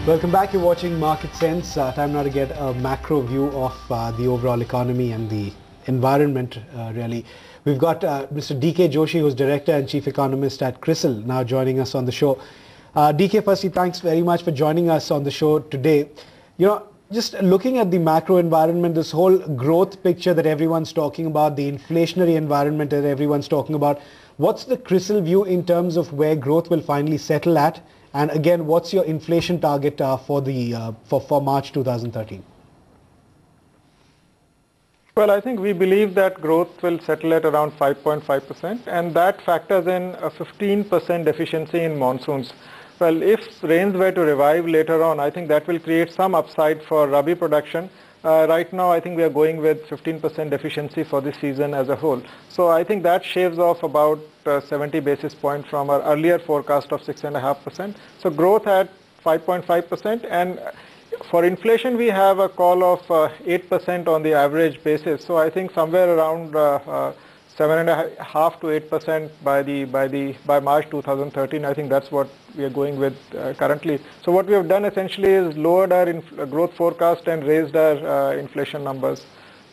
Welcome back. You're watching Market Sense. Time now to get a macro view of the overall economy and the environment, really. We've got Mr. DK Joshi, who's Director and Chief Economist at CRISIL, now joining us on the show. DK, firstly, thanks very much for joining us on the show today. You know, just looking at the macro environment, this whole growth picture that everyone's talking about, the inflationary environment that everyone's talking about, what's the CRISIL view in terms of where growth will finally settle at? And again, what's your inflation target for March 2013? Well, I think we believe that growth will settle at around 5.5%, and that factors in a 15% deficiency in monsoons. Well, if rains were to revive later on, I think that will create some upside for Rabi production. Right now, I think we are going with 15% deficiency for this season as a whole. So I think that shaves off about 70 basis points from our earlier forecast of 6.5%. So growth at 5.5%, and for inflation, we have a call of 8% on the average basis. So I think somewhere around 7.5 to 8% by March 2013. I think that's what we are going with currently. So what we have done essentially is lowered our growth forecast and raised our inflation numbers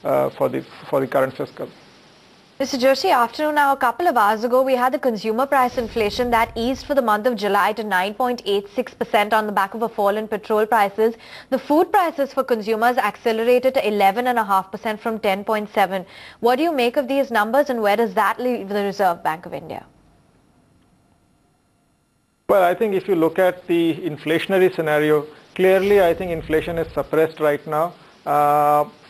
for the current fiscal. Mr. Joshi, afternoon now, a couple of hours ago, we had the consumer price inflation that eased for the month of July to 9.86% on the back of a fall in petrol prices. The food prices for consumers accelerated to 11.5% from 10.7%. What do you make of these numbers, and where does that leave the Reserve Bank of India? Well, I think if you look at the inflationary scenario, clearly I think inflation is suppressed right now.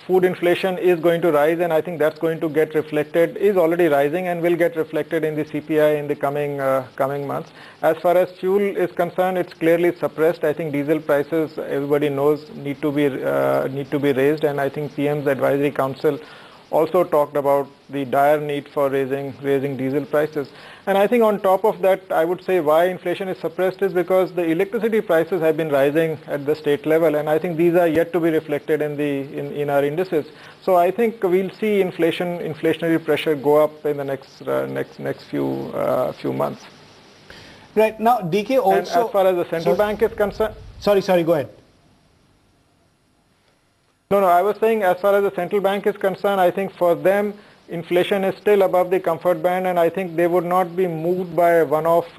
Food inflation is going to rise, and I think that's going to get reflected, is already rising and will get reflected in the CPI in the coming months. As far as fuel is concerned, it's clearly suppressed. I think diesel prices, everybody knows, need to be raised, and I think PM's Advisory Council also talked about the dire need for raising diesel prices. And I think on top of that, I would say why inflation is suppressed is because the electricity prices have been rising at the state level, and I think these are yet to be reflected in our indices. So I think we'll see inflationary pressure go up in the next few months. Right now, DK, also, and as far as the central bank is concerned. Sorry, go ahead. No, I was saying as far as the central bank is concerned, I think for them, inflation is still above the comfort band, and I think they would not be moved by one-off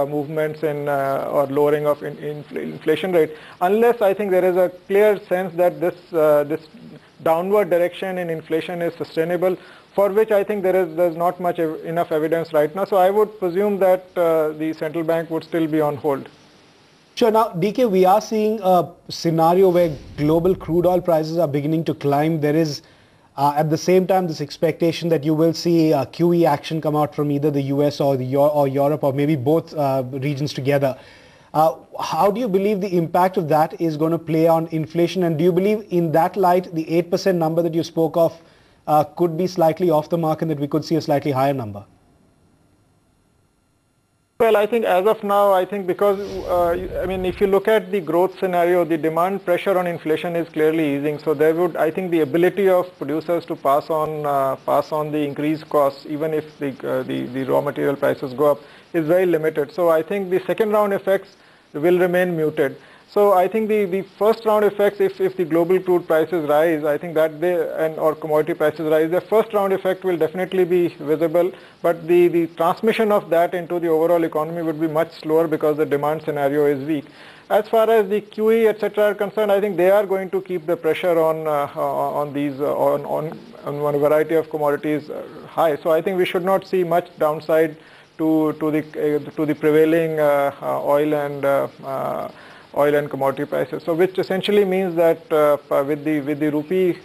movements in or lowering of inflation rate, unless I think there is a clear sense that this downward direction in inflation is sustainable, for which I think there's not enough evidence right now. So I would presume that the central bank would still be on hold. Sure. Now, DK, we are seeing a scenario where global crude oil prices are beginning to climb. There is, at the same time, this expectation that you will see QE action come out from either the US or Europe, or maybe both regions together. How do you believe the impact of that is going to play on inflation? And do you believe in that light, the 8% number that you spoke of could be slightly off the mark and that we could see a slightly higher number? Well, I think as of now, I think because, I mean, if you look at the growth scenario, the demand pressure on inflation is clearly easing. So there would, I think the ability of producers to pass on the increased costs, even if the raw material prices go up, is very limited. So I think the second round effects will remain muted. So I think the first round effects, if the global crude prices rise, I think that or commodity prices rise, the first round effect will definitely be visible, but the transmission of that into the overall economy would be much slower because the demand scenario is weak. As far as the QE, etc. are concerned, I think they are going to keep the pressure on a variety of commodities high. So I think we should not see much downside to the prevailing oil and commodity prices. So which essentially means that with the rupee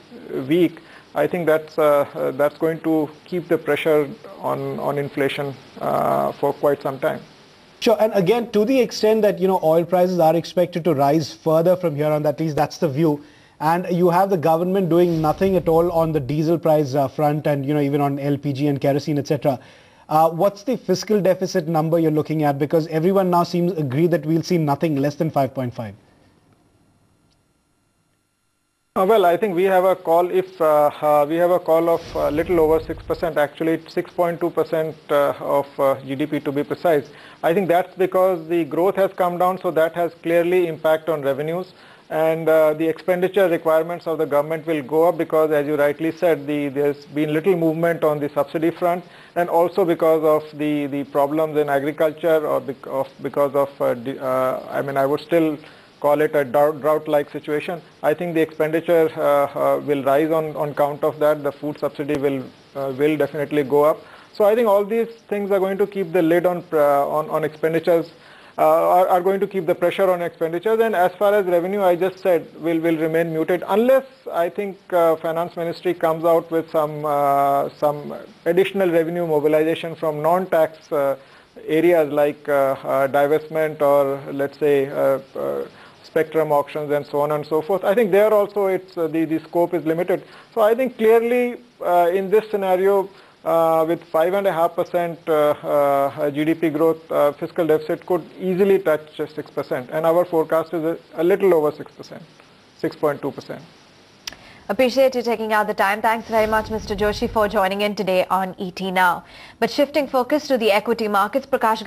weak, I think that's going to keep the pressure on inflation for quite some time. Sure, and again, to the extent that oil prices are expected to rise further from here on, at least that's the view, and you have the government doing nothing at all on the diesel price front, and even on LPG and kerosene, etc. What's the fiscal deficit number you're looking at? Because everyone now seems to agree that we'll see nothing less than 5.5. Well, I think we have a call if we have a call of a little over 6%, actually 6.2% of GDP to be precise. I think that's because the growth has come down, so that has clearly impact on revenues. And the expenditure requirements of the government will go up because, as you rightly said, there's been little movement on the subsidy front, and also because of the problems in agriculture, or because of I mean, I would still call it a drought-like situation. I think the expenditure will rise on count of that. The food subsidy will definitely go up. So I think all these things are going to keep the lid on expenditures, are going to keep the pressure on expenditures. And as far as revenue, I just said will remain muted unless I think Finance Ministry comes out with some additional revenue mobilization from non-tax areas like divestment, or let's say spectrum auctions and so on and so forth. I think there also it's the scope is limited. So I think clearly in this scenario, with 5.5% GDP growth, fiscal deficit could easily touch 6%, and our forecast is a little over 6%, 6.2%. Appreciate you taking out the time. Thanks very much, Mr. Joshi, for joining in today on ET Now. But shifting focus to the equity markets, Prakash